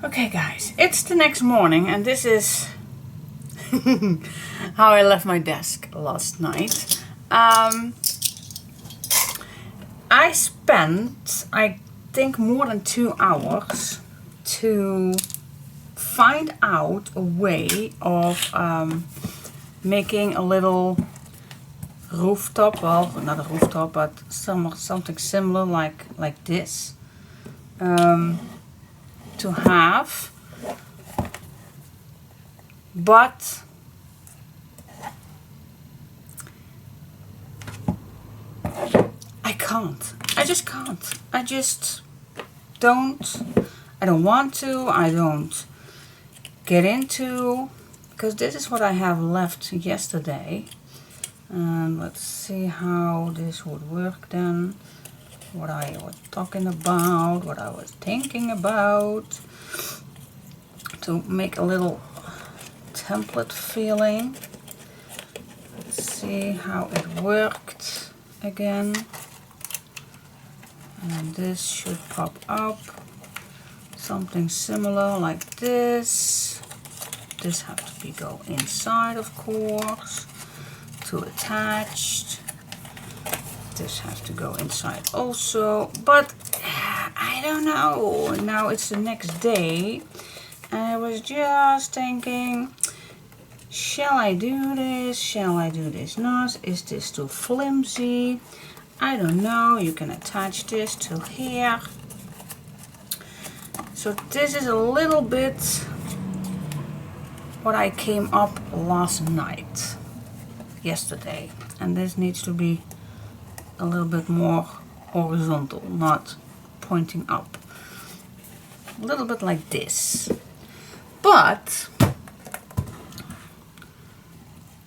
Okay guys, it's the next morning and this is how I left my desk last night. I spent, I think, more than 2 hours to find out a way of making a little rooftop, well, not a rooftop, but something similar like this. To have, but I can't. I just can't. I just don't. I don't want to. I don't get into, because this is what I have left yesterday. And let's see how this would work then. What I was talking about, what I was thinking about, to make a little template feeling. Let's see how it worked again. And this should pop up. Something similar like this. This has to go inside, of course, to attached. This has to go inside also, but I don't know. Now it's the next day and I was just thinking, shall I do this? Shall I do this not? Is this too flimsy? I don't know. You can attach this to here. So this is a little bit what I came up last night, yesterday, and this needs to be a little bit more horizontal, not pointing up. A little bit like this. But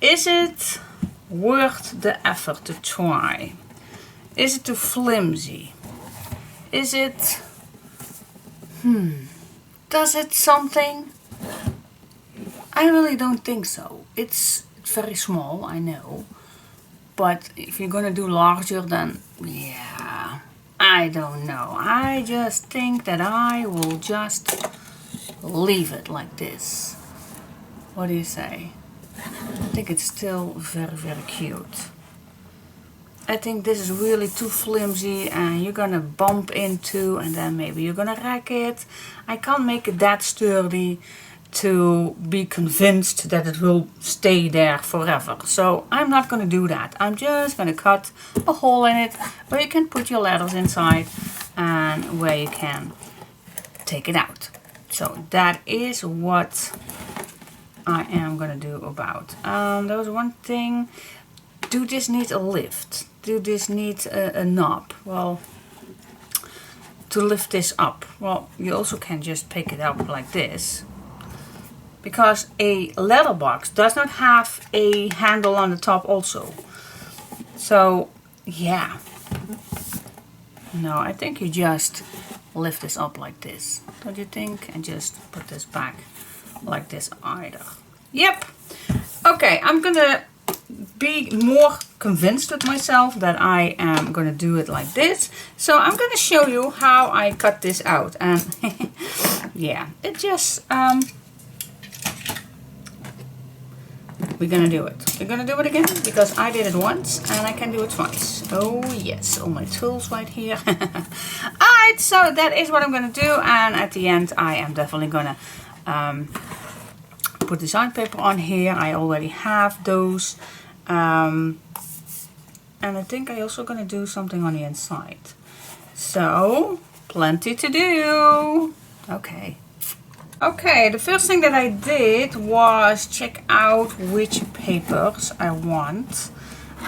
is it worth the effort to try? Is it too flimsy? Is it, does it something? I really don't think so. It's very small, I know. But if you're gonna do larger, then yeah, I don't know. I just think that I will just leave it like this. What do you say? I think it's still very, very cute. I think this is really too flimsy and you're gonna bump into, and then maybe you're gonna wreck it. I can't make it that sturdy to be convinced that it will stay there forever. So I'm not going to do that. I'm just going to cut a hole in it where you can put your letters inside and where you can take it out. So that is what I am going to do about. There was one thing. Do this need a lift? Do this need a knob? Well, to lift this up, well, you also can just pick it up like this. Because a letterbox does not have a handle on the top also. So, yeah. No, I think you just lift this up like this. Don't you think? And just put this back like this either. Yep. Okay, I'm gonna be more convinced with myself that I am gonna do it like this. So I'm gonna show you how I cut this out. And yeah, it just... we're gonna do it. We're gonna do it again because I did it once and I can do it twice. Oh yes, all my tools right here. Alright, so that is what I'm gonna do, and at the end I am definitely gonna put design paper on here. I already have those. And I think I also gonna do something on the inside. So, plenty to do. Okay. Okay, the first thing that I did was check out which papers I want,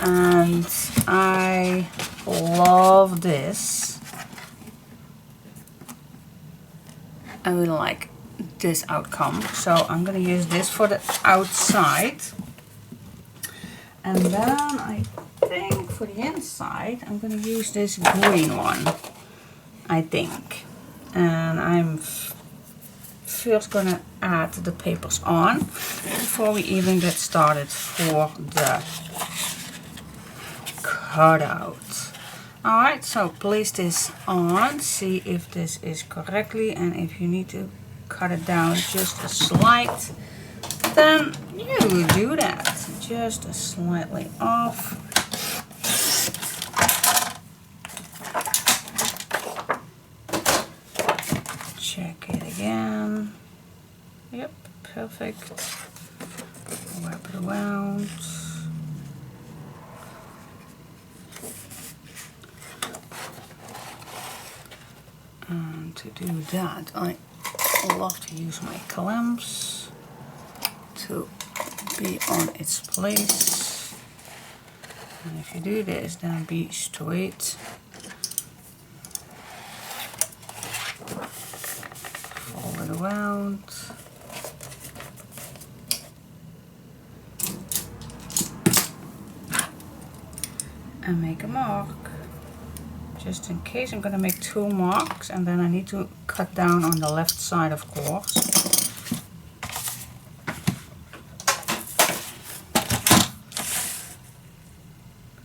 and I love this. I really like this outcome, so I'm gonna use this for the outside, and then I think for the inside I'm gonna use this green one, I think, and I'm first gonna add the papers on before we even get started for the cutout. Alright, so place this on, see if this is correctly, and if you need to cut it down just a slight, then you do that. Just slightly off. Check it again. Yep, perfect. Wrap it around. And to do that, I love to use my clamps to be on its place. And if you do this, then be straight. Fold it around. And make a mark. Just in case, I'm going to make 2 marks, and then I need to cut down on the left side, of course.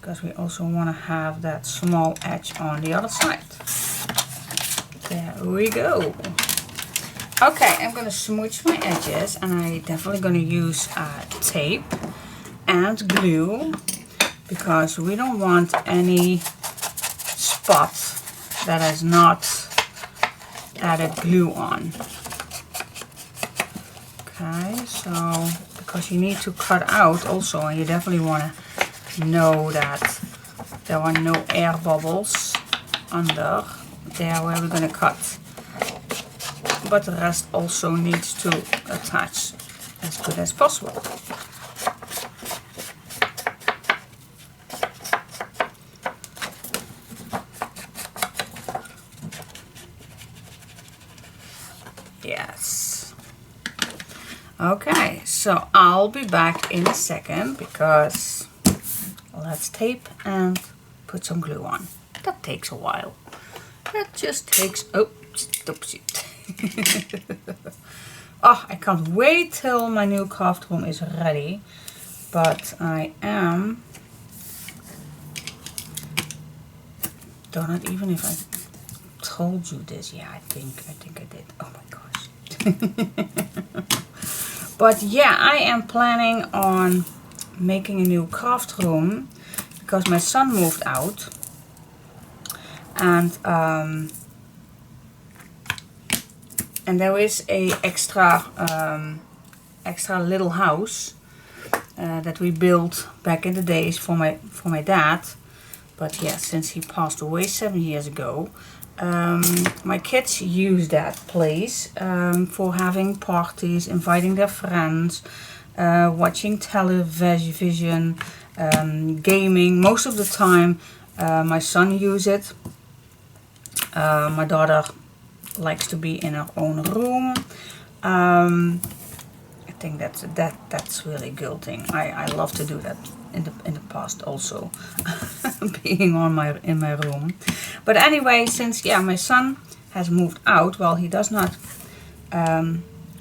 Because we also want to have that small edge on the other side. There we go. Okay, I'm going to smooch my edges, and I'm definitely going to use tape and glue, because we don't want any spot that has not added glue on. Okay, so because you need to cut out also, and you definitely want to know that there are no air bubbles under there where we're going to cut, but the rest also needs to attach as good as possible. Yes. Okay, so I'll be back in a second, because let's tape and put some glue on. That takes a while. That just takes, oh, stop it. Oh, I can't wait till my new craft room is ready, but I am, don't know even if I told you this. Yeah, I think I did. Oh my gosh. But yeah, I am planning on making a new craft room, because my son moved out, and there is a extra little house that we built back in the days for my dad. But yeah, since he passed away 7 years ago, my kids use that place for having parties, inviting their friends, watching television, gaming. Most of the time my son uses it. My daughter likes to be in her own room. I think that's really guilting. I love to do that in the past also, being in my room. But anyway, since yeah, my son has moved out, well, he does not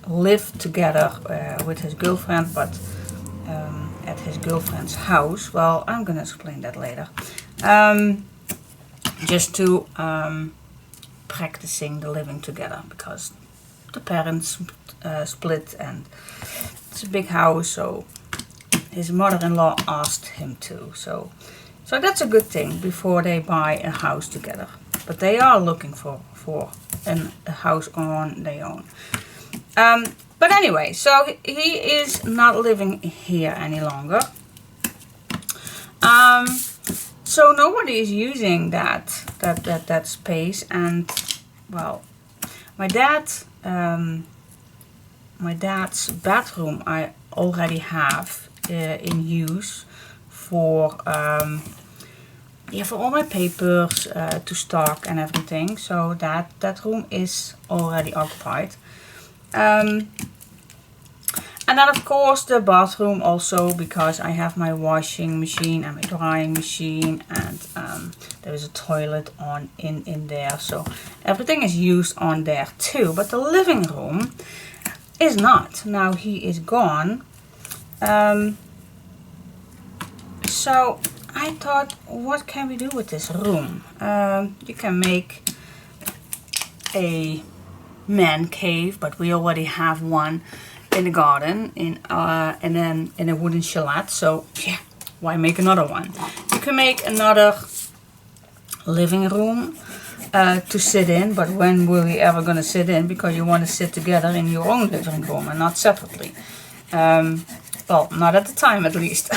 live together with his girlfriend, but at his girlfriend's house. Well, I'm gonna explain that later. Just to practicing the living together, because the parents split, and it's a big house, so his mother-in-law asked him to. So that's a good thing before they buy a house together. But they are looking for a house on their own. But anyway, so he is not living here any longer. So nobody is using that space, and well, my dad's bathroom I already have in use for all my papers to stock and everything. So that room is already occupied. And then of course the bathroom also, because I have my washing machine and my drying machine, and there is a toilet in there, so everything is used on there too. But the living room is not. Now he is gone. So I thought, what can we do with this room? You can make a man cave, but we already have one in the garden and then in a wooden chalet. So yeah, why make another one? You can make another living room to sit in, but when will we ever gonna sit in? Because you want to sit together in your own living room and not separately. Well, not at the time at least.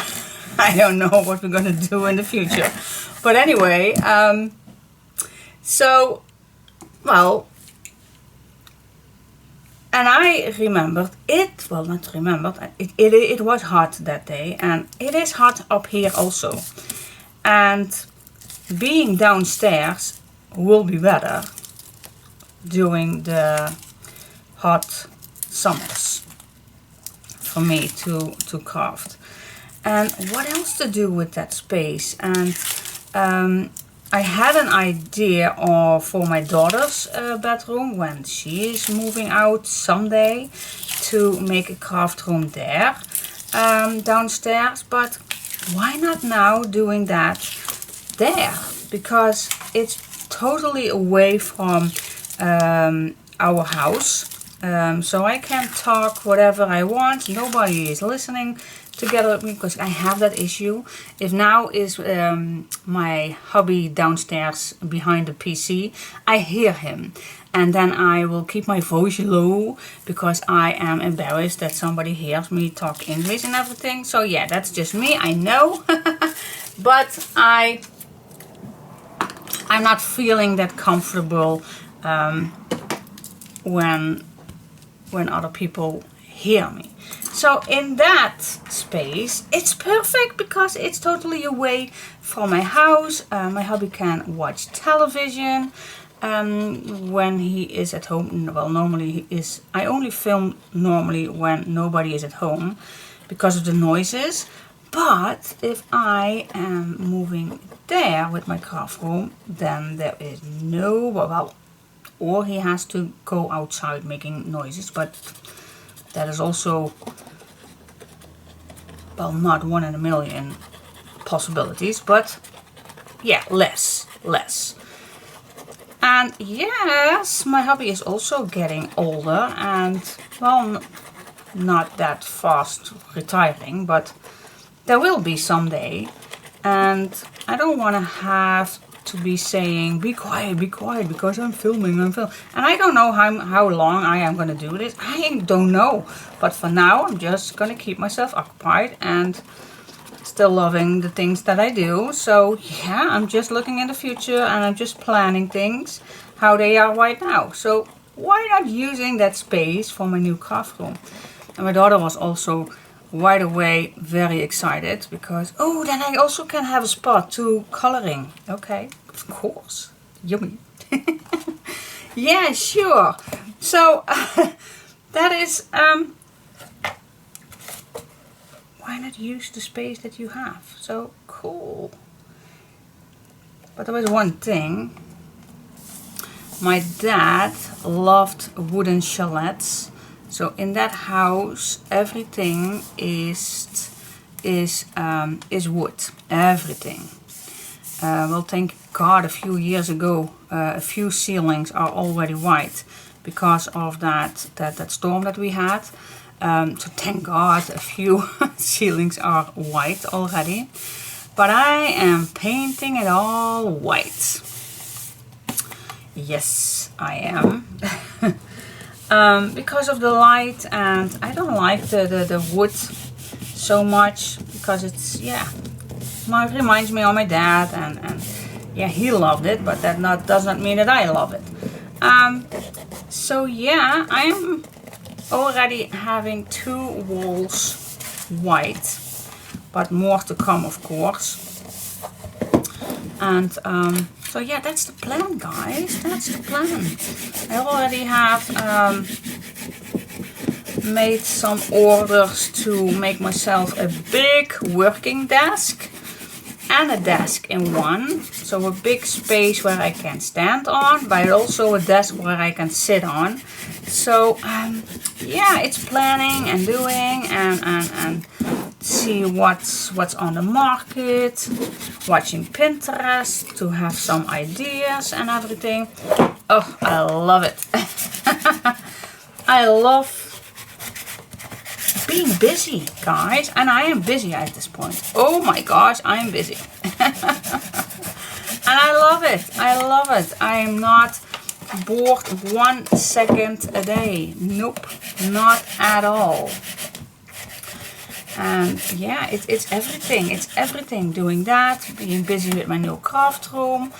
I don't know what we're gonna do in the future. But anyway, so, well, and I remembered it, well not remembered, it was hot that day, and it is hot up here also. And being downstairs will be better during the hot summers for me to craft. And what else to do with that space? And I had an idea for my daughter's bedroom when she is moving out someday to make a craft room there downstairs, but why not now doing that there? Because it's totally away from our house, so I can talk whatever I want. Nobody is listening together with me because I have that issue. If now is my hubby downstairs behind the PC, I hear him, and then I will keep my voice low because I am embarrassed that somebody hears me talk English and everything. So yeah, that's just me, I know. But I'm not feeling that comfortable when other people hear me. So in that space, it's perfect because it's totally away from my house. My hubby can watch television when he is at home. Well, normally he is. I only film normally when nobody is at home because of the noises. But if I am moving there with my craft room, then there is no, well, or he has to go outside making noises, but that is also, well, not 1 in a million possibilities, but yeah, less. And yes, my hubby is also getting older and, well, not that fast retiring, but there will be someday, and I don't want to have to be saying be quiet because I'm filming. And I don't know how long I am going to do this. I don't know, but for now I'm just going to keep myself occupied and still loving the things that I do. So yeah, I'm just looking in the future and I'm just planning things how they are right now. So why not using that space for my new craft room? And my daughter was also right away very excited because, oh, then I also can have a spot to coloring. Okay, of course, yummy. Yeah, sure. So that is why not use the space that you have? So cool. But there was one thing. My dad loved wooden chalets. So in that house, everything is wood. Everything. Well, thank God, a few years ago, a few ceilings are already white because of that storm that we had. So thank God, a few ceilings are white already. But I am painting it all white. Yes, I am. Because of the light, and I don't like the wood so much because it's, yeah, it reminds me of my dad, and yeah, he loved it, but that does not mean that I love it. So yeah, I am already having 2 walls white, but more to come, of course. And so yeah, that's the plan, guys. That's the plan. I already have made some orders to make myself a big working desk and a desk in one. So a big space where I can stand on, but also a desk where I can sit on. So yeah, it's planning and doing and see what's on the market, watching Pinterest to have some ideas and everything. Oh, I love it. I love being busy, guys, and I am busy at this point. Oh my gosh, I am busy. And I love it. I love it. I am not bored 1 second a day. Nope, not at all. And yeah, it's everything. It's everything. Doing that, being busy with my new craft room,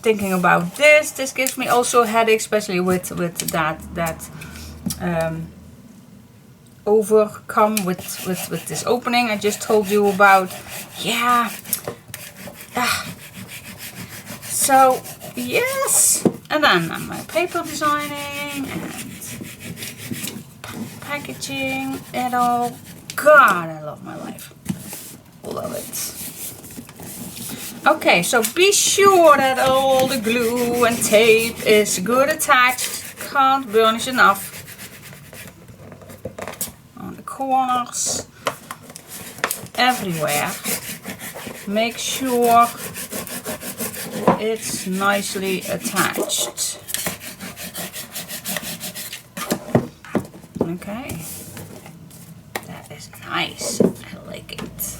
thinking about this. This gives me also a headache, especially with that overcome with this opening I just told you about. Yeah. So yes, and then my paper designing and packaging it all. God, I love my life. Love it. Okay, so be sure that all the glue and tape is good attached. Can't burnish enough. On the corners. Everywhere. Make sure it's nicely attached. Okay. Nice, I like it.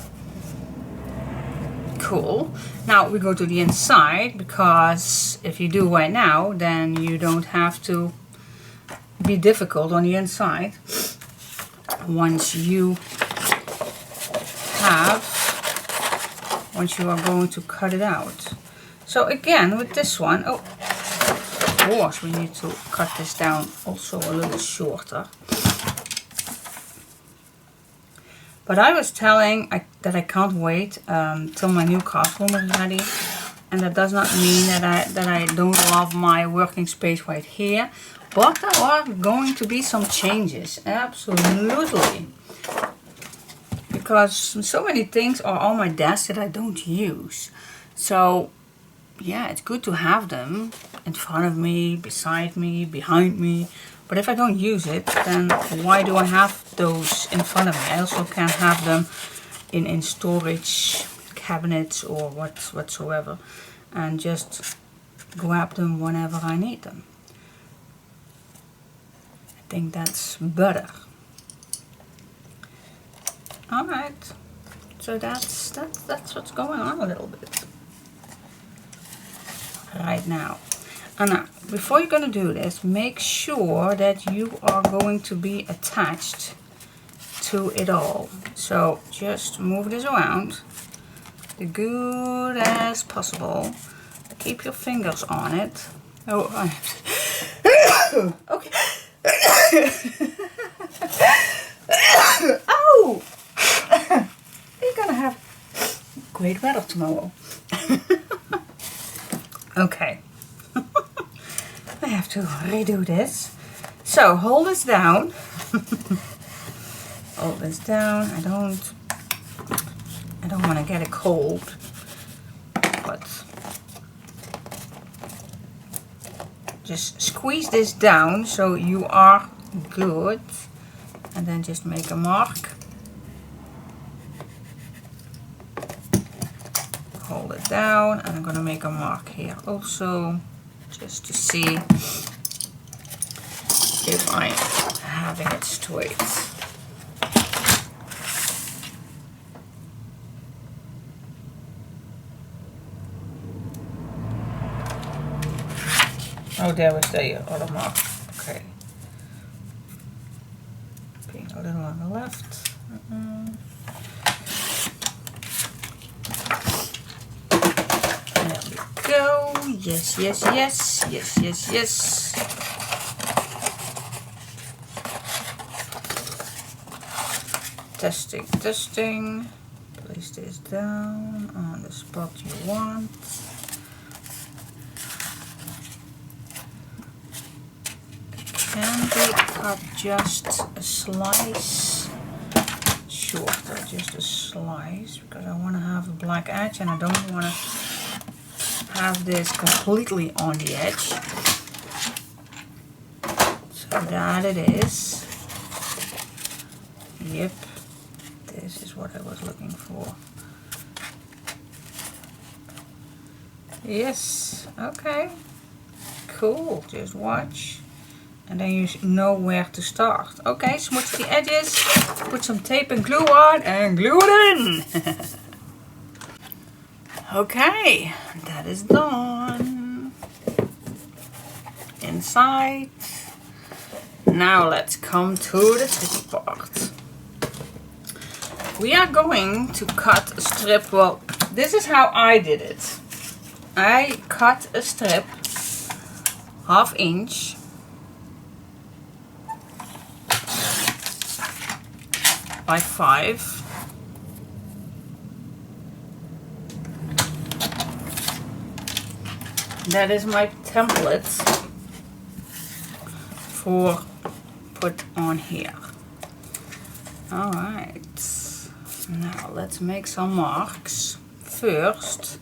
Cool. Now we go to the inside, because if you do right now, then you don't have to be difficult on the inside. Once you are going to cut it out. So again, with this one, oh, of course we need to cut this down also a little shorter. But I was telling that I can't wait till my new craft room is ready, and that does not mean that I don't love my working space right here. But there are going to be some changes, absolutely, because so many things are on my desk that I don't use. So yeah, it's good to have them in front of me, beside me, behind me. But if I don't use it, then why do I have those in front of me? I also can have them in storage cabinets or whatsoever, and just grab them whenever I need them. I think that's better. All right, so that's what's going on a little bit right now. And now, before you're going to do this, make sure that you are going to be attached to it all. So just move this around as good as possible. Keep your fingers on it. Oh, okay. Oh! You're going to have great weather tomorrow. Okay. I have to redo this. So hold this down. Hold this down. I don't want to get it cold, but just squeeze this down so you are good, and then just make a mark. Hold it down, and I'm going to make a mark here also, just to see if I'm having it straight. Oh, there was the other mark. Okay. Being a little on the left. There we go. Yes, yes, yes, yes, yes, yes. Testing, testing. Place this down on the spot you want. Can be cut just a slice shorter, just a slice, because I want to have a black edge and I don't want to have this completely on the edge. So that it is. Yep, this is what I was looking for. Yes, okay, cool, just watch. And then you know where to start. Okay, smudge the edges, put some tape and glue on, and glue it in. Okay, that is done. Inside. Now let's come to the tricky part. We are going to cut a strip. Well, this is how I did it. I cut a strip 1/2 inch by 5. That is my template for put on here. Alright, now let's make some marks. First,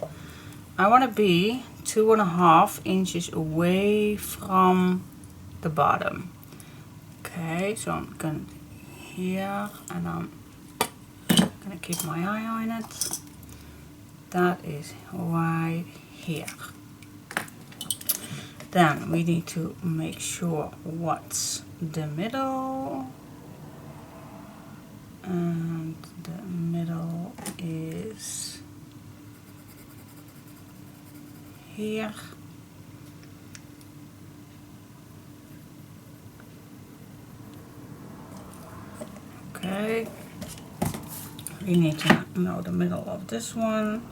I want to be 2.5 inches away from the bottom. Okay, so I'm going here and I'm going to keep my eye on it. That is right here. Then we need to make sure what's the middle. And the middle is here. Okay. We need to know the middle of this one.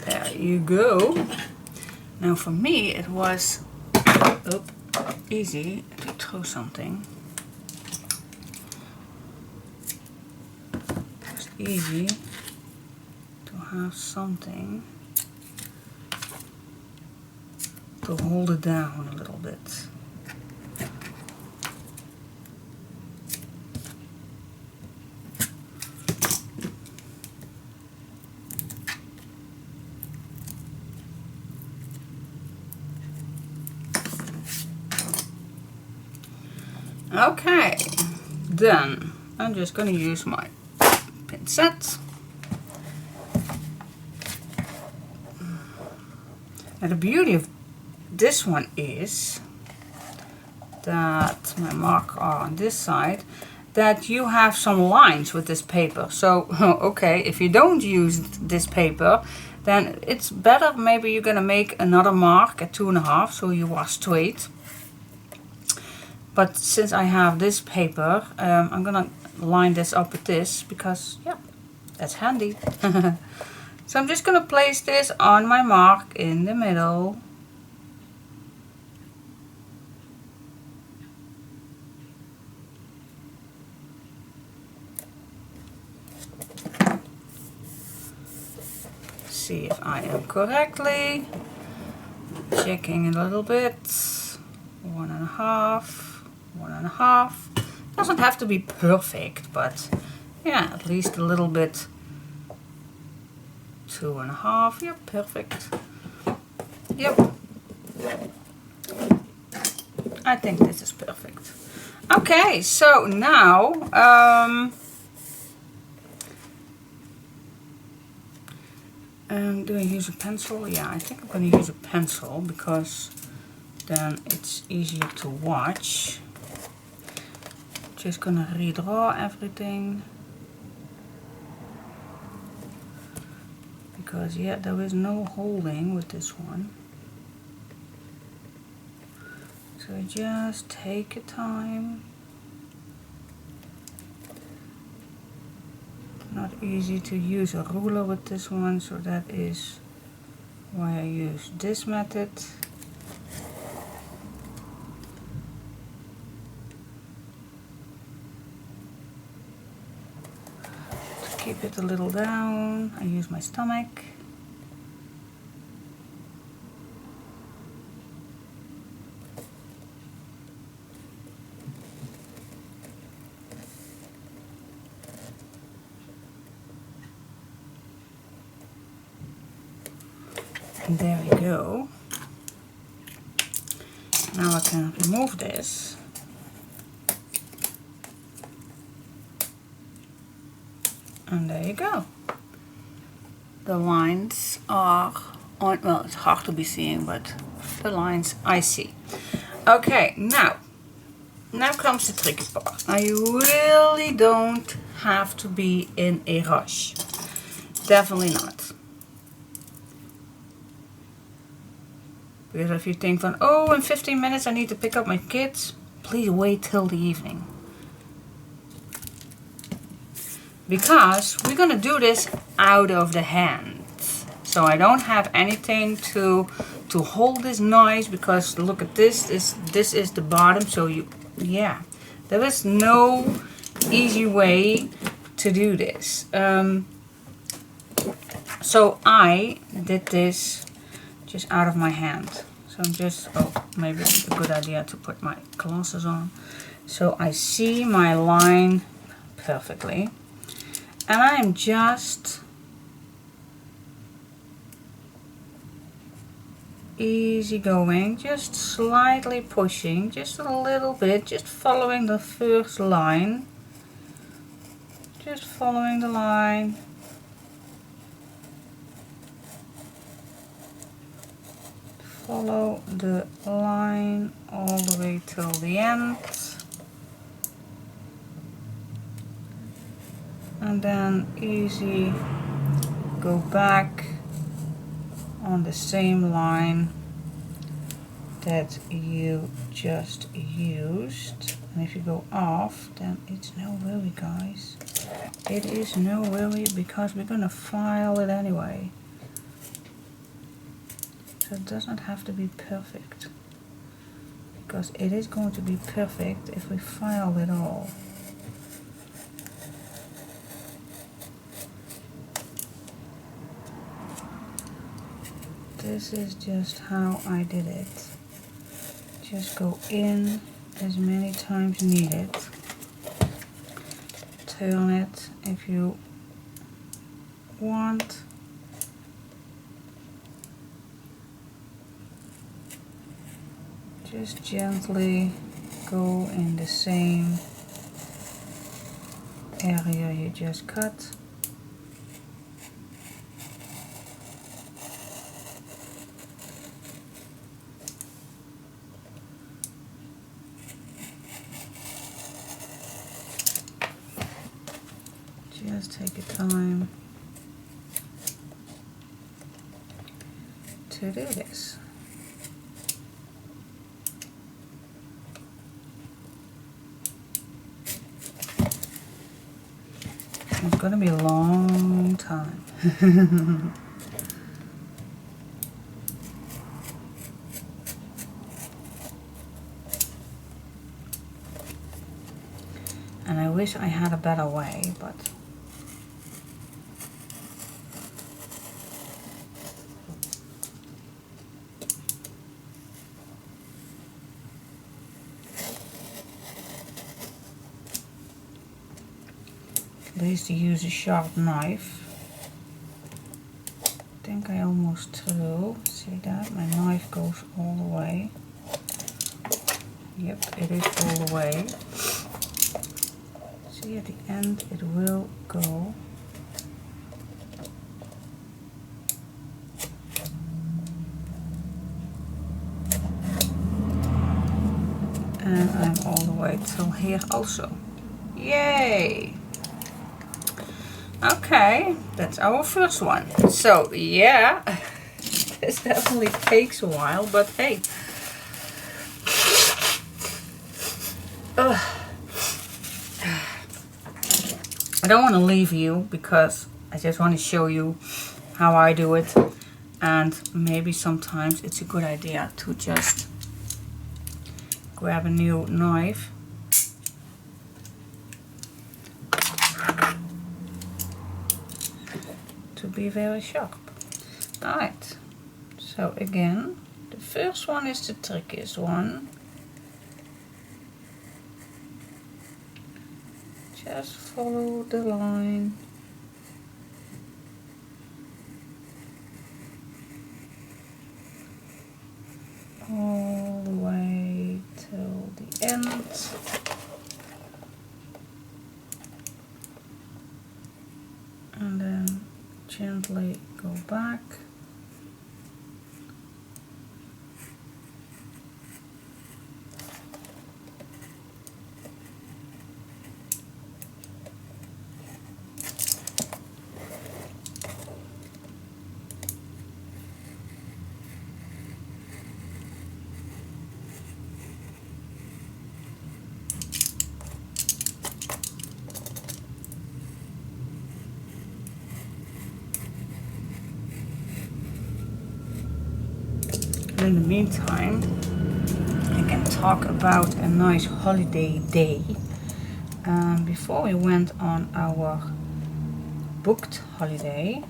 There you go. Now for me it was easy to throw something. It's easy to have something to hold it down a little bit. Okay, then I'm just going to use my pincette. Now the beauty of this one is that my marks are on this side, that you have some lines with this paper. So, okay, if you don't use this paper, then it's better maybe you're going to make another mark at 2.5 so you are straight. But since I have this paper, I'm gonna line this up with this because, yeah, that's handy. So I'm just gonna place this on my mark in the middle. See if I am correctly. Checking it a little bit. 1.5. 1.5. Doesn't have to be perfect, but yeah, at least a little bit. 2.5. Yep, perfect. Yep. I think this is perfect. Okay, so now do I use a pencil? Yeah, I think I'm going to use a pencil because then it's easier to watch. Just gonna redraw everything because, yeah, there is no holding with this one. So just take your time. Not easy to use a ruler with this one, so that is why I use this method. Keep it a little down. I use my stomach. And there we go. Now I can remove this. And there you go. The lines are on, well, it's hard to be seeing, but the lines I see. Okay, now comes the tricky part. Now you really don't have to be in a rush. Definitely not. Because if you think van, oh, in 15 minutes I need to pick up my kids, please wait till the evening. Because we're gonna do this out of the hand. So I don't have anything to hold this knife, because look at this, this is the bottom, so yeah, there is no easy way to do this. So I did this just out of my hand. So I'm just, oh, maybe it's a good idea to put my glasses on. So I see my line perfectly. And I'm just easy going, just slightly pushing, just a little bit, just following the first line. Just following the line. Follow the line all the way till the end. And then easy go back on the same line that you just used. And if you go off, then it's no worry, guys. It is no worry, because we're gonna file it anyway. So it doesn't have to be perfect, because it is going to be perfect if we file it all. This is just how I did it. Just go in as many times needed. Turn it if you want. Just gently go in the same area you just cut. Just take your time to do this. It's going to be a long time. And I wish I had a better way, but at least to use a sharp knife. I think I almost threw. See that? My knife goes all the way. Yep, it is all the way. See, at the end it will go. And I'm all the way till here also. Yay! Okay, that's our first one. So yeah, this definitely takes a while, but hey. I don't want to leave you, because I just want to show you how I do it, and maybe sometimes it's a good idea to just grab a new knife to be very sharp. Alright, so again, the first one is the trickiest one. Just follow the line. All the way till the end. And then gently go back. in the meantime, I can talk about a nice holiday day. Before we went on our booked holiday,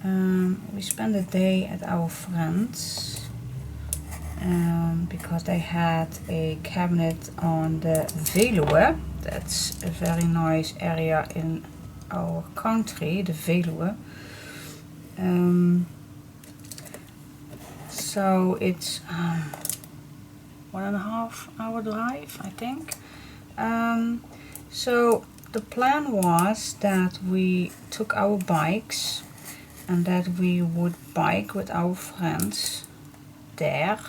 we spent a day at our friends because they had a cabinet on the Veluwe. That's a very nice area in our country, the Veluwe. So it's 1.5 hour drive, I think. So the plan was that we took our bikes and that we would bike with our friends there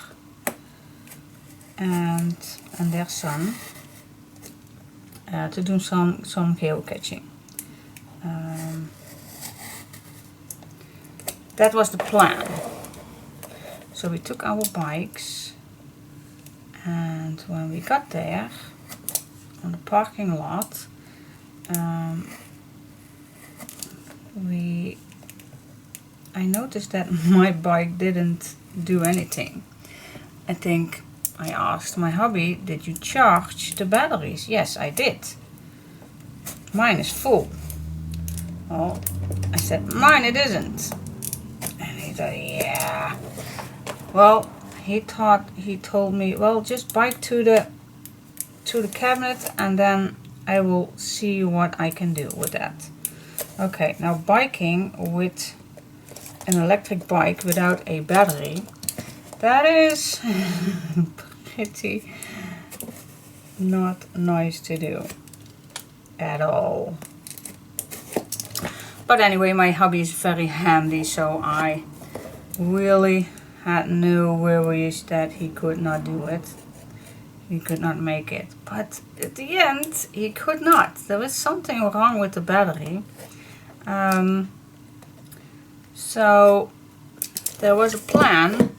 and their son to do some geocaching. That was the plan. So we took our bikes, and when we got there on the parking lot, I noticed that my bike didn't do anything. I think I asked my hubby, did you charge the batteries? Yes, I did. Mine is full. Well, I said, mine it isn't. And he said, yeah. Well, he told me, well, just bike to the cabinet and then I will see what I can do with that. Okay, now biking with an electric bike without a battery, that is pretty not nice to do at all. But anyway, my hubby is very handy, so I really had no worries that he could not do it. He could not make it. But at the end, he could not. There was something wrong with the battery. So there was a plan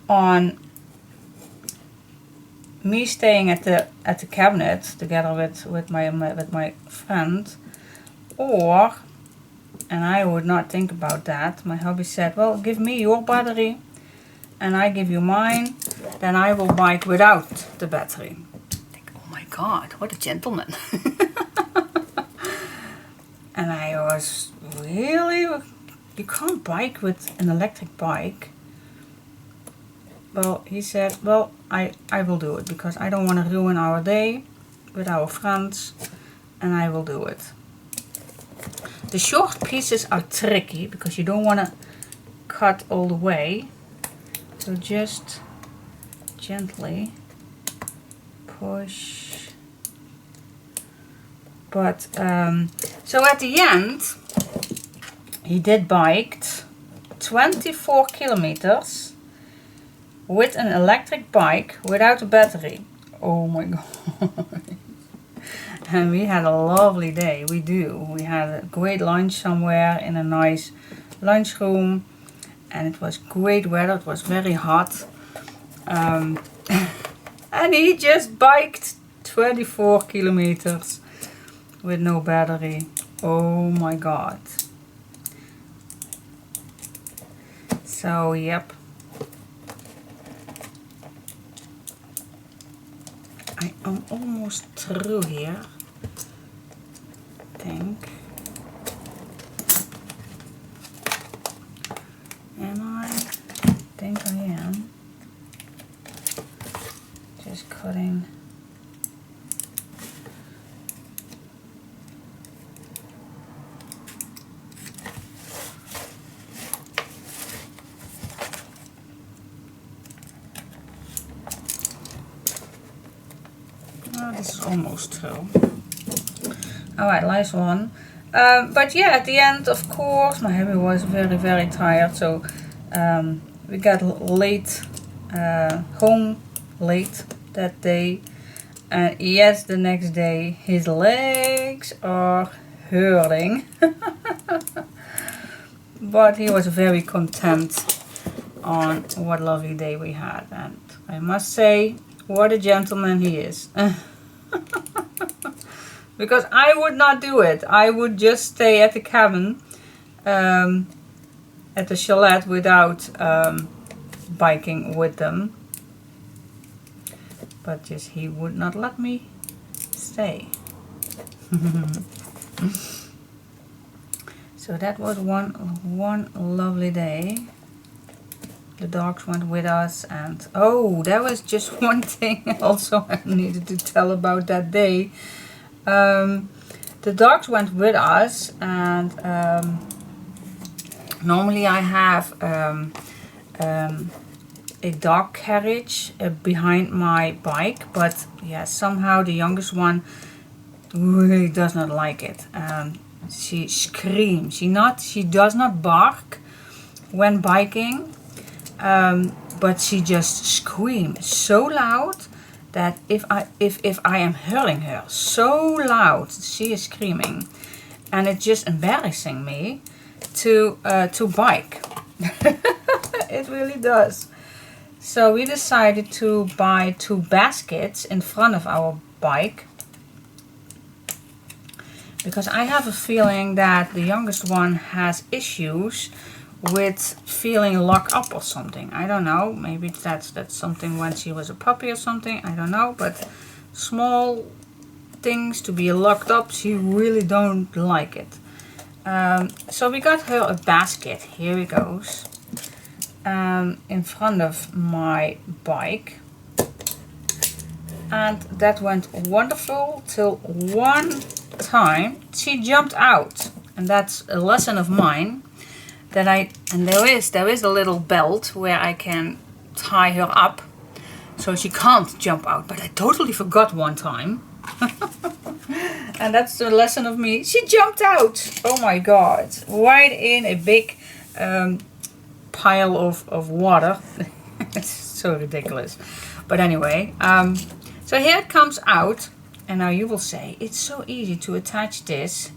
on me staying at the cabinet together with my friend, or, and I would not think about that, my hubby said, well, give me your battery and I give you mine, then I will bike without the battery. I think, oh my god, what a gentleman. And I was, really? You can't bike with an electric bike? Well, he said, well, I will do it because I don't want to ruin our day with our friends, and I will do it. The short pieces are tricky because you don't want to cut all the way. So just gently push. But so at the end, he did biked 24 kilometers with an electric bike without a battery. Oh my god. And we had a lovely day. We had a great lunch somewhere in a nice lunchroom, and it was great weather. It was very hot, and he just biked 24 kilometers with no battery. Oh my god. So yep, I am almost through here, I think. And I think I am. Just cutting. Oh, this is almost through. Alright, last one. But yeah, at the end, of course, my hubby was very, very tired, so we got late home late that day, and yes, the next day his legs are hurting. But he was very content on what lovely day we had, and I must say, what a gentleman he is. Because I would not do it. I would just stay at the cabin and at the chalet without biking with them. But just he would not let me stay. So that was one lovely day. The dogs went with us, and oh, there was just one thing also I needed to tell about that day. The dogs went with us, and normally I have a dog carriage behind my bike, but yeah, somehow the youngest one really does not like it. She screams. She does not bark when biking, but she just screams so loud that if I am hurling her so loud, she is screaming, and it's just embarrassing me to bike. It really does. So we decided to buy 2 baskets in front of our bike, because I have a feeling that the youngest one has issues with feeling locked up or something. I don't know, maybe that's something when she was a puppy or something, I don't know, but small things to be locked up, she really don't like it. So we got her a basket, here it goes, in front of my bike, and that went wonderful till one time she jumped out, and that's a lesson of mine, that there is a little belt where I can tie her up so she can't jump out, but I totally forgot one time. And that's the lesson of me. She jumped out, oh my god, right in a big pile of water. It's so ridiculous, but anyway, so here it comes out, and now you will say it's so easy to attach this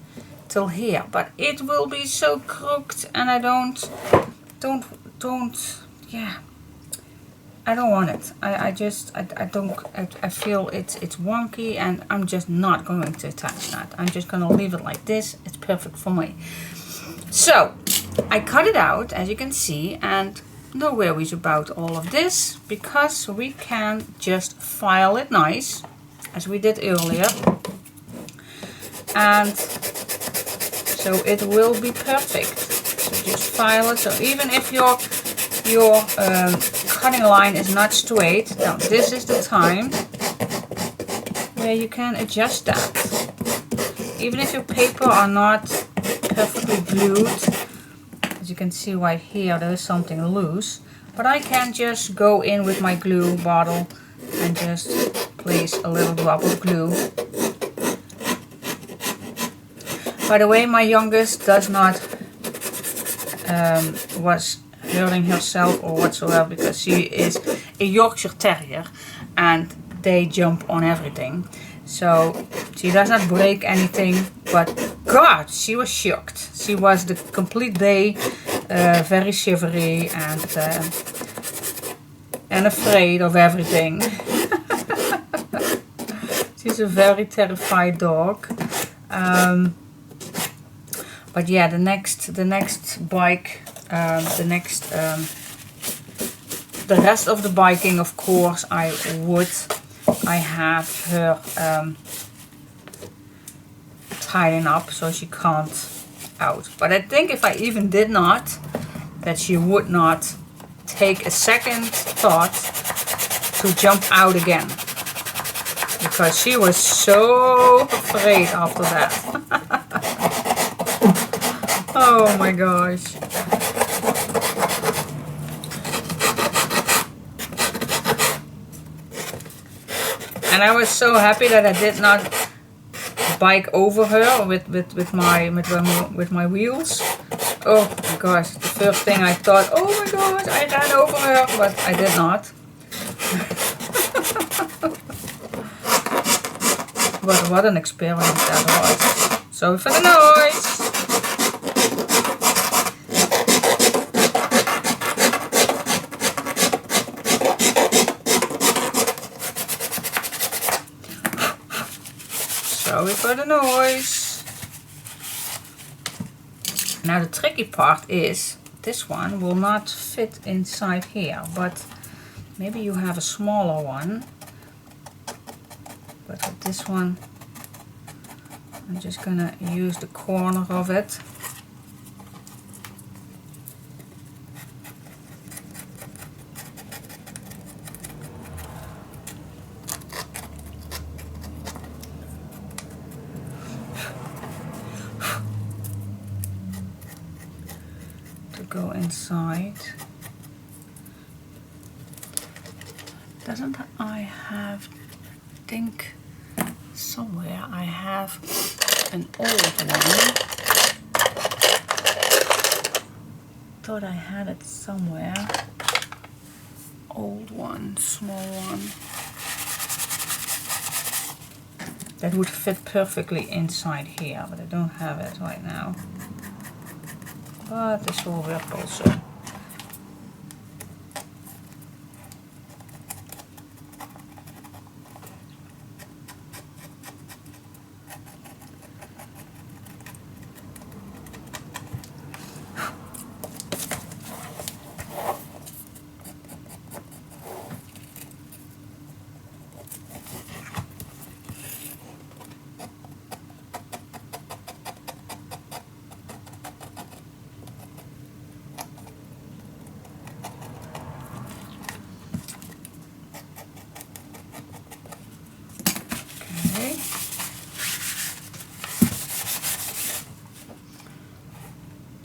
till here, but it will be so crooked, and I don't yeah, I don't want it. I feel it's wonky, and I'm just not going to attach that. I'm just gonna leave it like this. It's perfect for me. So I cut it out, as you can see, and no worries about all of this, because we can just file it nice, as we did earlier, and so it will be perfect. So just file it. So even if your cutting line is not straight, now this is the time where you can adjust that. Even if your paper are not perfectly glued, as you can see right here, there is something loose, but I can just go in with my glue bottle and just place a little drop of glue. By the way, my youngest does not was hurting herself or whatsoever, because she is a Yorkshire Terrier and they jump on everything. So she does not break anything, but God, she was shocked. She was the complete day very shivery and afraid of everything. She's a very terrified dog. But yeah, the next bike, the rest of the biking, of course, I have her tying up so she can't out. But I think if I even did not, that she would not take a second thought to jump out again, because she was so afraid after that. Oh my gosh. And I was so happy that I did not bike over her with my wheels. Oh my gosh, the first thing I thought, oh my gosh, I ran over her, but I did not. But what an experience that was. Sorry for the noise. Sorry for the noise. Now the tricky part is this one will not fit inside here, but maybe you have a smaller one. But with this one, I'm just gonna use the corner of it. To go inside. Doesn't I have, think somewhere I have an old one. Thought I had it somewhere. Old one, small one. That would fit perfectly inside here, but I don't have it right now. But this will work also.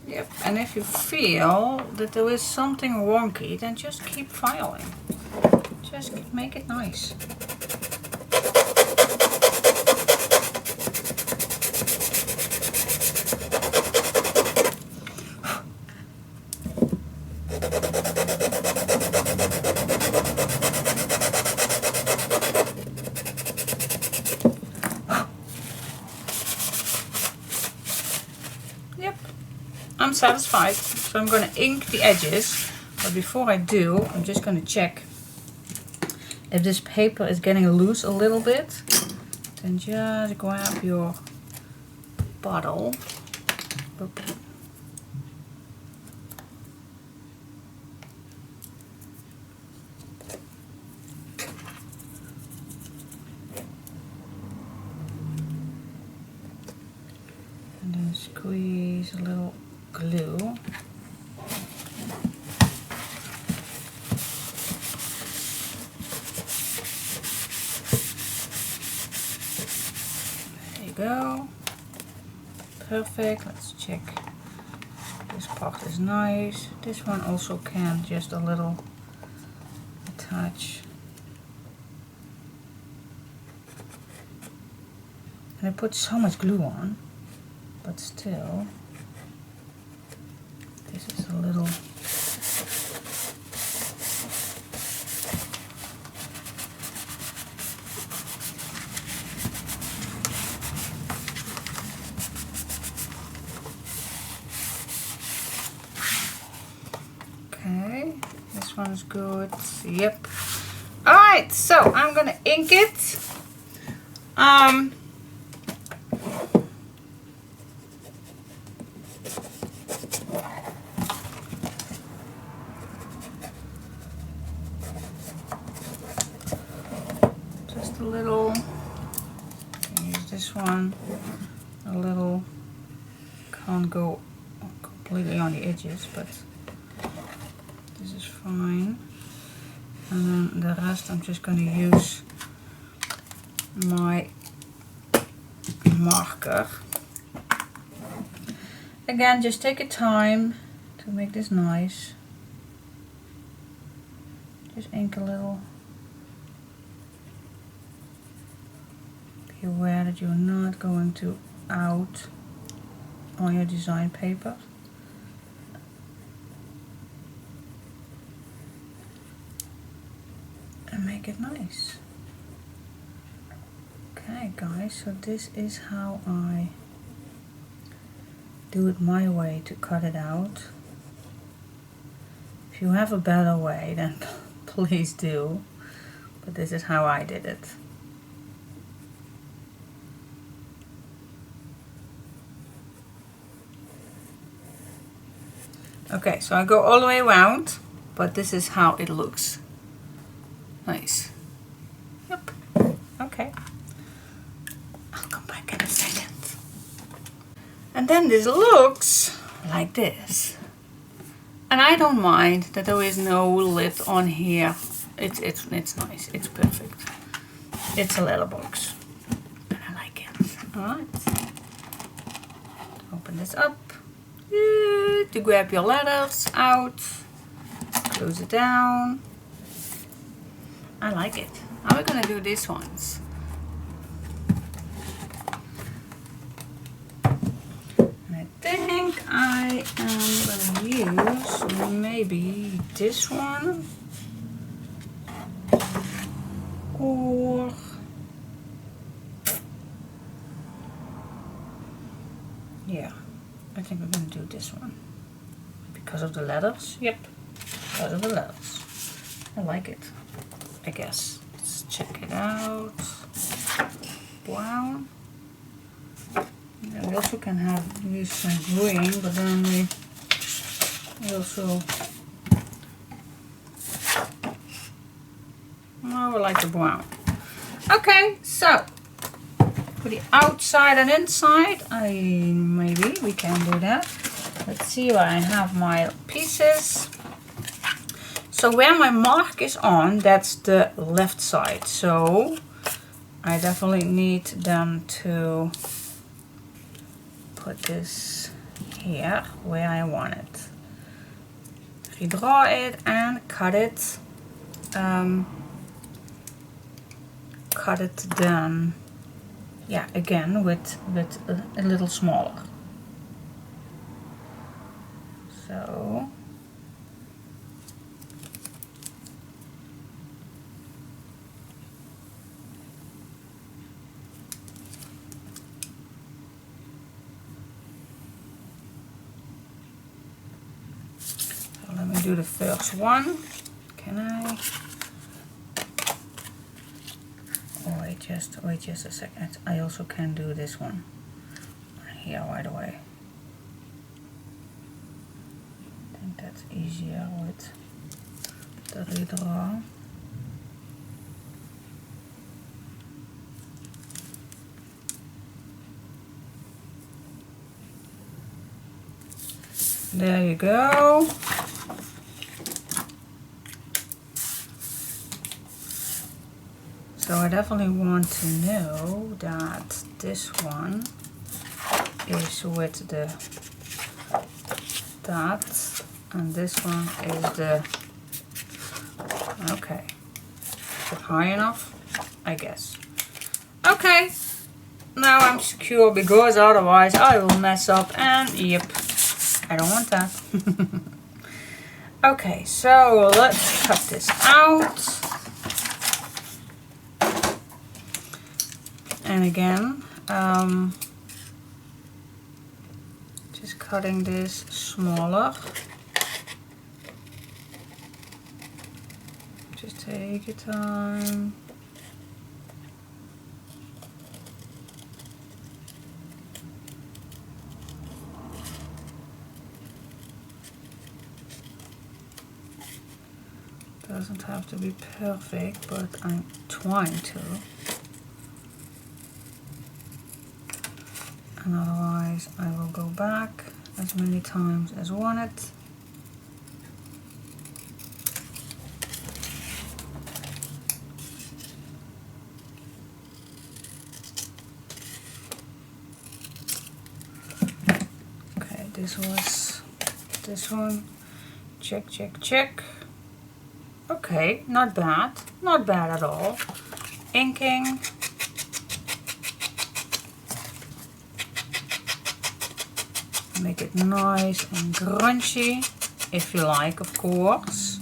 Yep, and if you feel that there is something wonky, then just keep filing. Just make it nice. I'm satisfied, so I'm going to ink the edges, but before I do, I'm just going to check if this paper is getting loose a little bit. Then just grab your bottle. Oop. And then squeeze a little glue. There you go. Perfect. Let's check. This part is nice. This one also can, just a little touch. And I put so much glue on, but still. This is a little okay, this one's good. Yep. Alright, so I'm gonna ink it. A little, use this one, a little, can't go completely on the edges, but this is fine. And then the rest I'm just going to use my marker. Again, just take your time to make this nice. Just ink a little. Be aware that you're not going to out on your design paper. And make it nice. Okay guys, so this is how I do it my way to cut it out. If you have a better way, then please do. But this is how I did it. Okay, so I go all the way around, but this is how it looks. Nice. Yep. Okay. I'll come back in a second. And then this looks like this. And I don't mind that there is no lid on here. It's nice. It's perfect. It's a letterbox. And I like it. Alright. Open this up. To grab your letters out. Close it down. I like it. How are we gonna do these ones? I think I am gonna use maybe this one or yeah, I think we're gonna do this one because of the letters. Yep, because of the letters. I like it, I guess. Let's check it out. Brown. Yeah, we also can use some green, but then we also I would like the brown. Okay, so for the outside and inside, maybe we can do that. Let's see where I have my pieces. So where my mark is on, that's the left side. So I definitely need them to put this here where I want it. Redraw it and cut it. Cut it then, yeah, again with a little smaller. So let me do the first one. Can I? Oh, wait just a second. I also can do this one here right away. I think that's easier with the redraw. There you go. So I definitely want to know that this one is with the that, and this one is the, okay, is it high enough? I guess. Okay, now I'm secure because otherwise I will mess up and yep, I don't want that. Okay, so let's cut this out. And again, just cutting this smaller. Just take your time. Doesn't have to be perfect, but I'm trying to. And otherwise I will go back as many times as wanted. Okay, this was this one. Check, check, check. Okay, not bad. Not bad at all. Inking. Make it nice and crunchy, if you like, of course.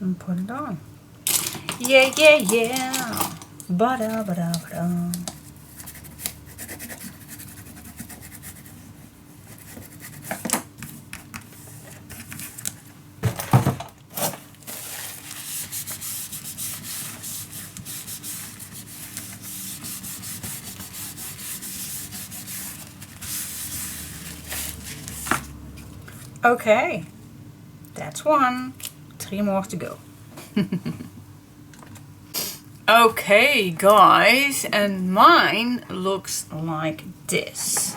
And put it on. Yeah, yeah, yeah. Ba-da, ba-da, ba-da. Okay, that's one. 3 more to go. Okay, guys, and mine looks like this.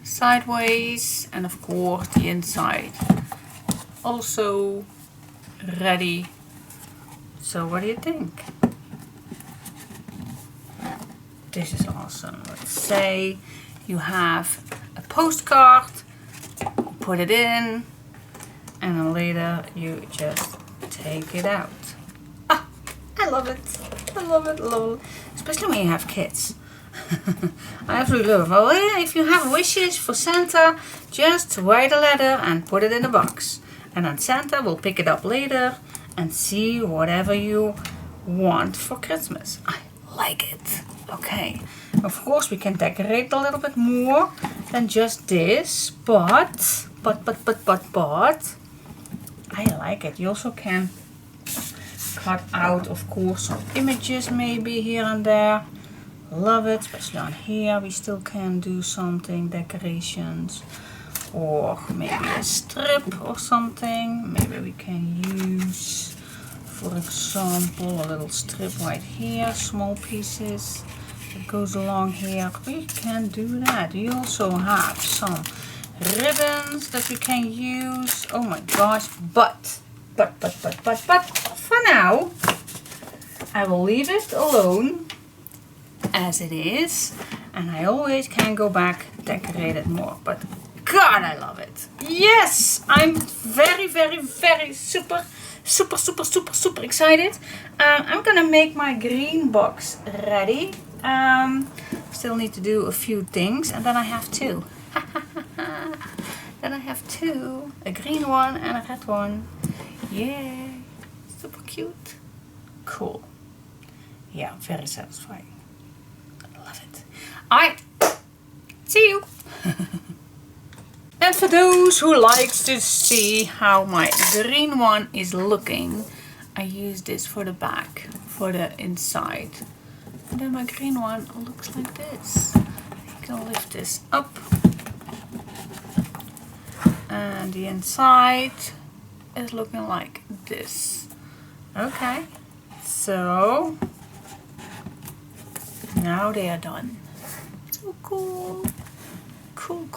Sideways, and of course the inside also ready. So what do you think? This is awesome. Let's say you have a postcard, put it in, and then later you just take it out. Ah, I love it. I love it, love it. Especially when you have kids. I absolutely love it. Well, if you have wishes for Santa, just write a letter and put it in a box. And then Santa will pick it up later and see whatever you want for Christmas. I like it. Okay. Of course we can decorate a little bit more than just this, but I like it. You also can cut out, of course, some images maybe here and there. Love it, especially on here we still can do something, decorations, or maybe a strip or something. Maybe we can use, for example, a little strip right here, small pieces that goes along here. We can do that. We also have some ribbons that we can use. Oh my gosh, but for now I will leave it alone as it is, and I always can go back, decorate it more. But God, I love it. Yes, I'm very super excited. I'm gonna make my green box ready. Still need to do a few things, and then I have two. Then I have two, a green one and a red one. Yeah, super cute. Cool. Yeah, very satisfying. Love it. Alright, see you. And for those who likes to see how my green one is looking, I use this for the back, for the inside. And then my green one looks like this. You can lift this up. And the inside is looking like this. Okay, so now they are done. So cool. Cool.